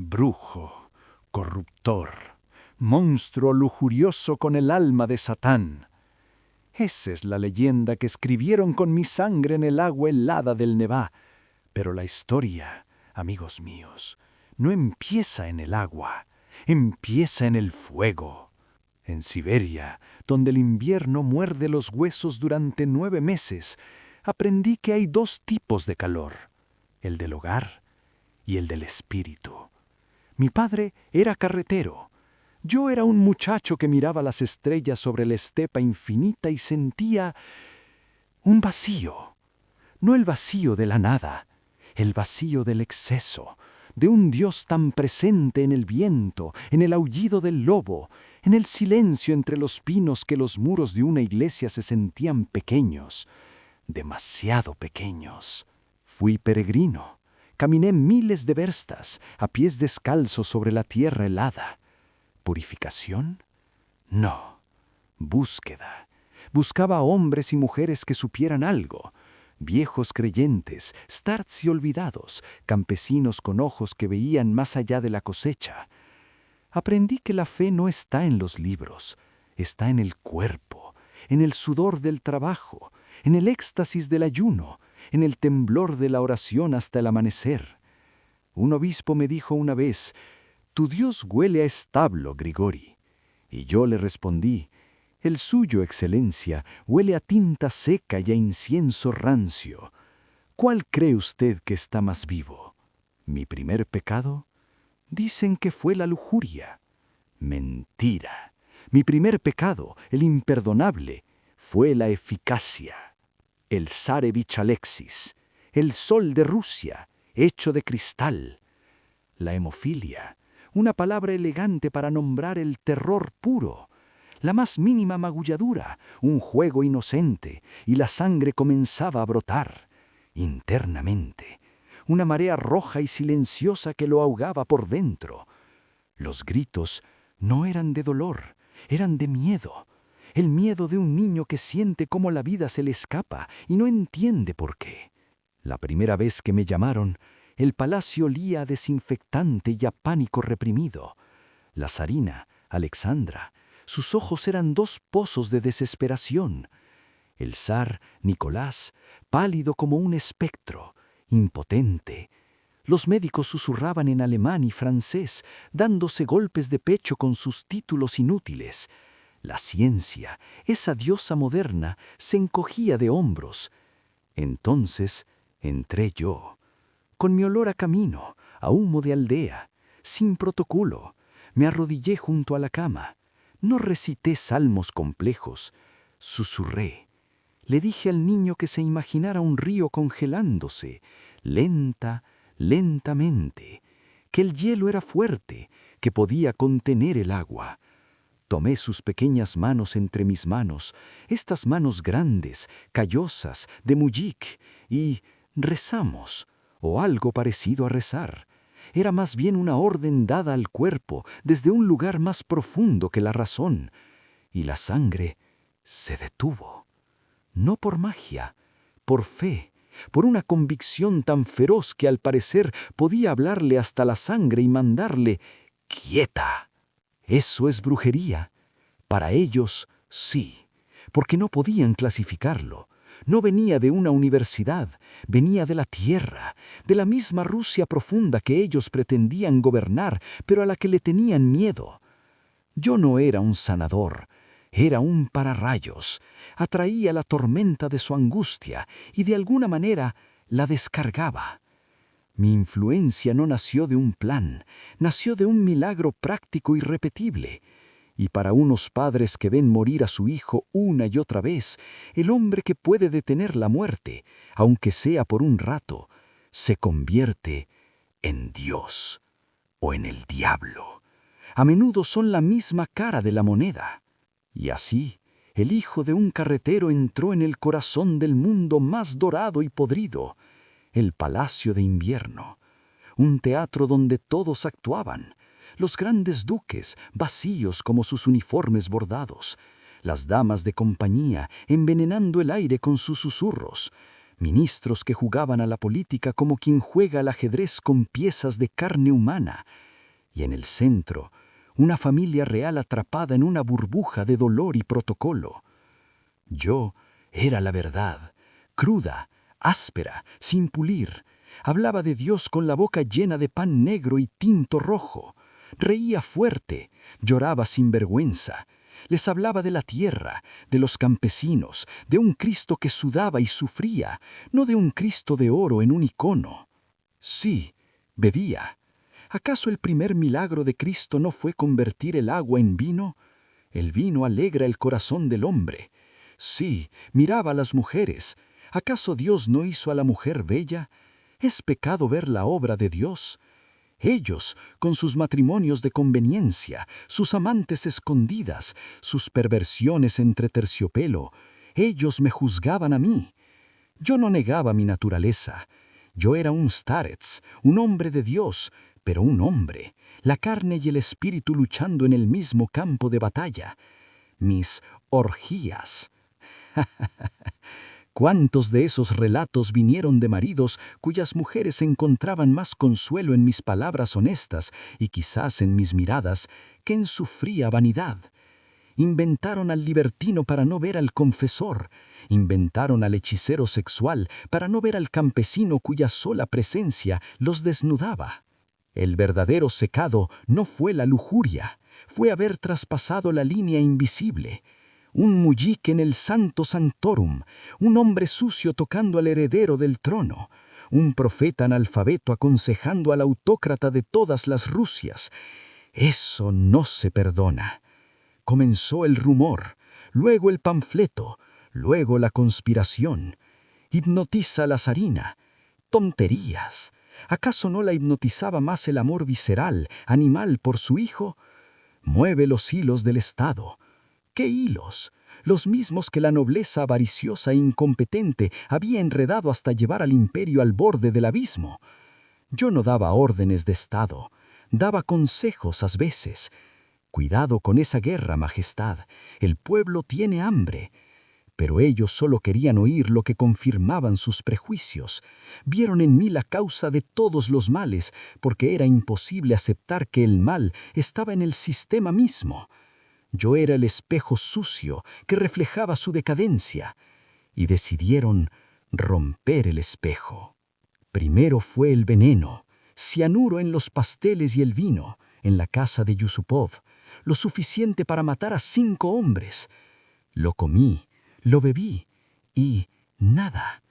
brujo, corruptor, monstruo lujurioso con el alma de Satán. Esa es la leyenda que escribieron con mi sangre en el agua helada del Nevá. Pero la historia, amigos míos, no empieza en el agua, empieza en el fuego. En Siberia, donde el invierno muerde los huesos durante 9 meses, aprendí que hay 2 tipos de calor, el del hogar y el del espíritu. Mi padre era carretero. Yo era un muchacho que miraba las estrellas sobre la estepa infinita y sentía un vacío. No el vacío de la nada, el vacío del exceso, de un Dios tan presente en el viento, en el aullido del lobo, en el silencio entre los pinos que los muros de una iglesia se sentían pequeños, demasiado pequeños. Fui peregrino. Caminé miles de verstas, a pies descalzos sobre la tierra helada. ¿Purificación? No. Búsqueda. Buscaba a hombres y mujeres que supieran algo. Viejos creyentes, starts y olvidados, campesinos con ojos que veían más allá de la cosecha. Aprendí que la fe no está en los libros, está en el cuerpo, en el sudor del trabajo, en el éxtasis del ayuno, en el temblor de la oración hasta el amanecer. Un obispo me dijo una vez: «Tu Dios huele a establo, Grigori». Y yo le respondí: «El suyo, excelencia, huele a tinta seca y a incienso rancio. ¿Cuál cree usted que está más vivo? ¿Mi primer pecado? Dicen que fue la lujuria. Mentira. Mi primer pecado, el imperdonable, fue la eficacia. El Zarevich Alexis, el sol de Rusia, hecho de cristal. La hemofilia, una palabra elegante para nombrar el terror puro. La más mínima magulladura, un juego inocente, y la sangre comenzaba a brotar, internamente. Una marea roja y silenciosa que lo ahogaba por dentro. Los gritos no eran de dolor, eran de miedo. El miedo de un niño que siente cómo la vida se le escapa y no entiende por qué. La primera vez que me llamaron, el palacio olía a desinfectante y a pánico reprimido. La zarina, Alexandra, sus ojos eran 2 pozos de desesperación. El zar, Nicolás, pálido como un espectro, impotente. Los médicos susurraban en alemán y francés, dándose golpes de pecho con sus títulos inútiles. La ciencia, esa diosa moderna, se encogía de hombros. Entonces entré yo, con mi olor a camino, a humo de aldea, sin protocolo. Me arrodillé junto a la cama. No recité salmos complejos, susurré. Le dije al niño que se imaginara un río congelándose, lentamente, que el hielo era fuerte, que podía contener el agua. Tomé sus pequeñas manos entre mis manos, estas manos grandes, callosas, de muyik, y rezamos, o algo parecido a rezar. Era más bien una orden dada al cuerpo desde un lugar más profundo que la razón, y la sangre se detuvo. No por magia, por fe, por una convicción tan feroz que al parecer podía hablarle hasta la sangre y mandarle «¡Quieta!». Eso es brujería. Para ellos, sí, porque no podían clasificarlo. No venía de una universidad, venía de la tierra, de la misma Rusia profunda que ellos pretendían gobernar, pero a la que le tenían miedo. Yo no era un sanador, era un pararrayos. Atraía la tormenta de su angustia y de alguna manera la descargaba. Mi influencia no nació de un plan, nació de un milagro práctico y repetible. Y para unos padres que ven morir a su hijo una y otra vez, el hombre que puede detener la muerte, aunque sea por un rato, se convierte en Dios o en el diablo. A menudo son la misma cara de la moneda. Y así, el hijo de un carretero entró en el corazón del mundo más dorado y podrido, el Palacio de Invierno, un teatro donde todos actuaban, los grandes duques, vacíos como sus uniformes bordados, las damas de compañía envenenando el aire con sus susurros, ministros que jugaban a la política como quien juega al ajedrez con piezas de carne humana, y en el centro, una familia real atrapada en una burbuja de dolor y protocolo. Yo era la verdad, cruda, áspera, sin pulir. Hablaba de Dios con la boca llena de pan negro y tinto rojo. Reía fuerte, lloraba sin vergüenza. Les hablaba de la tierra, de los campesinos, de un Cristo que sudaba y sufría, no de un Cristo de oro en un icono. Sí, bebía. ¿Acaso el primer milagro de Cristo no fue convertir el agua en vino? El vino alegra el corazón del hombre. Sí, miraba a las mujeres. ¿Acaso Dios no hizo a la mujer bella? ¿Es pecado ver la obra de Dios? Ellos, con sus matrimonios de conveniencia, sus amantes escondidas, sus perversiones entre terciopelo, ellos me juzgaban a mí. Yo no negaba mi naturaleza. Yo era un starets, un hombre de Dios, pero un hombre, la carne y el espíritu luchando en el mismo campo de batalla. Mis orgías. ¿Cuántos de esos relatos vinieron de maridos cuyas mujeres encontraban más consuelo en mis palabras honestas y quizás en mis miradas que en su fría vanidad? Inventaron al libertino para no ver al confesor, inventaron al hechicero sexual para no ver al campesino cuya sola presencia los desnudaba. El verdadero secado no fue la lujuria, fue haber traspasado la línea invisible. Un mullique en el Santo Santorum, un hombre sucio tocando al heredero del trono, un profeta analfabeto aconsejando al autócrata de todas las Rusias. Eso no se perdona. Comenzó el rumor, luego el panfleto, luego la conspiración. Hipnotiza a la zarina. Tonterías. ¿Acaso no la hipnotizaba más el amor visceral, animal por su hijo? Mueve los hilos del Estado. ¿Qué hilos? Los mismos que la nobleza avariciosa e incompetente había enredado hasta llevar al imperio al borde del abismo. Yo no daba órdenes de Estado, daba consejos a veces. Cuidado con esa guerra, majestad, el pueblo tiene hambre. Pero ellos solo querían oír lo que confirmaban sus prejuicios. Vieron en mí la causa de todos los males, porque era imposible aceptar que el mal estaba en el sistema mismo. Yo era el espejo sucio que reflejaba su decadencia, y decidieron romper el espejo. Primero fue el veneno, cianuro en los pasteles y el vino, en la casa de Yusupov, lo suficiente para matar a 5 hombres. Lo comí, lo bebí, y nada.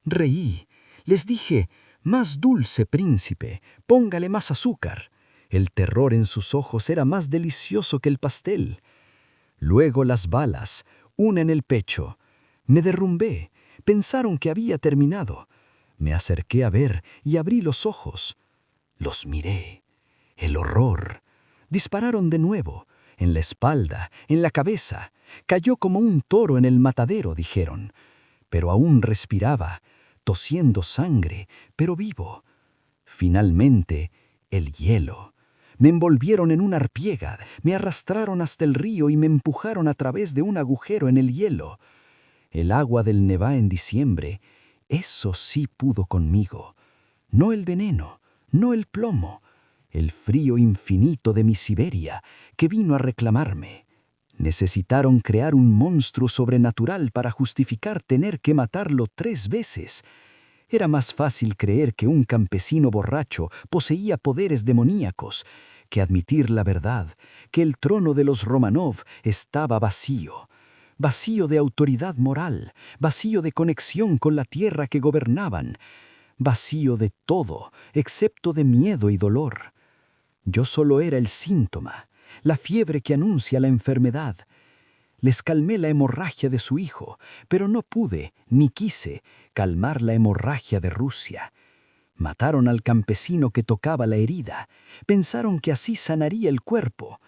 Reí, les dije, más dulce, príncipe, póngale más azúcar. El terror en sus ojos era más delicioso que el pastel. Luego las balas, una en el pecho. Me derrumbé. Pensaron que había terminado. Me acerqué a ver y abrí los ojos. Los miré. El horror. Dispararon de nuevo, en la espalda, en la cabeza. Cayó como un toro en el matadero, dijeron. Pero aún respiraba, tosiendo sangre, pero vivo. Finalmente, el hielo. Me envolvieron en una arpiega, me arrastraron hasta el río y me empujaron a través de un agujero en el hielo. El agua del Nevá en diciembre, eso sí pudo conmigo. No el veneno, no el plomo, el frío infinito de mi Siberia, que vino a reclamarme. Necesitaron crear un monstruo sobrenatural para justificar tener que matarlo 3 veces. Era más fácil creer que un campesino borracho poseía poderes demoníacos que admitir la verdad, que el trono de los Romanov estaba vacío. Vacío de autoridad moral, vacío de conexión con la tierra que gobernaban, vacío de todo, excepto de miedo y dolor. Yo solo era el síntoma, la fiebre que anuncia la enfermedad. Les calmé la hemorragia de su hijo, pero no pude, ni quise, calmar la hemorragia de Rusia. Mataron al campesino que tocaba la herida. Pensaron que así sanaría el cuerpo.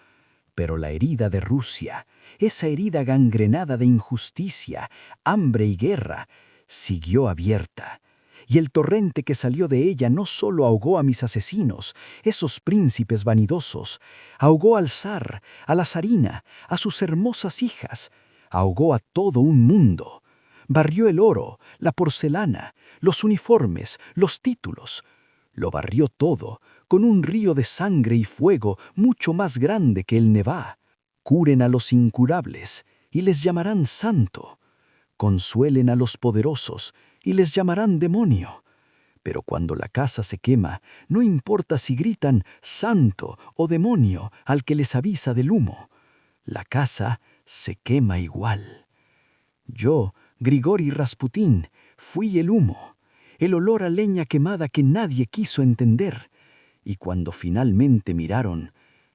Pero la herida de Rusia, esa herida gangrenada de injusticia, hambre y guerra, siguió abierta. Y el torrente que salió de ella no solo ahogó a mis asesinos, esos príncipes vanidosos, ahogó al zar, a la zarina, a sus hermosas hijas, ahogó a todo un mundo. Barrió el oro, la porcelana, los uniformes, los títulos. Lo barrió todo, con un río de sangre y fuego mucho más grande que el Nevá. Curen a los incurables, y les llamarán santo. Consuelen a los poderosos, y les llamarán demonio. Pero cuando la casa se quema, no importa si gritan santo o demonio al que les avisa del humo. La casa se quema igual. Yo, Grigori Rasputín, fui el humo, el olor a leña quemada que nadie quiso entender, y cuando finalmente miraron,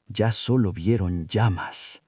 ya solo vieron llamas.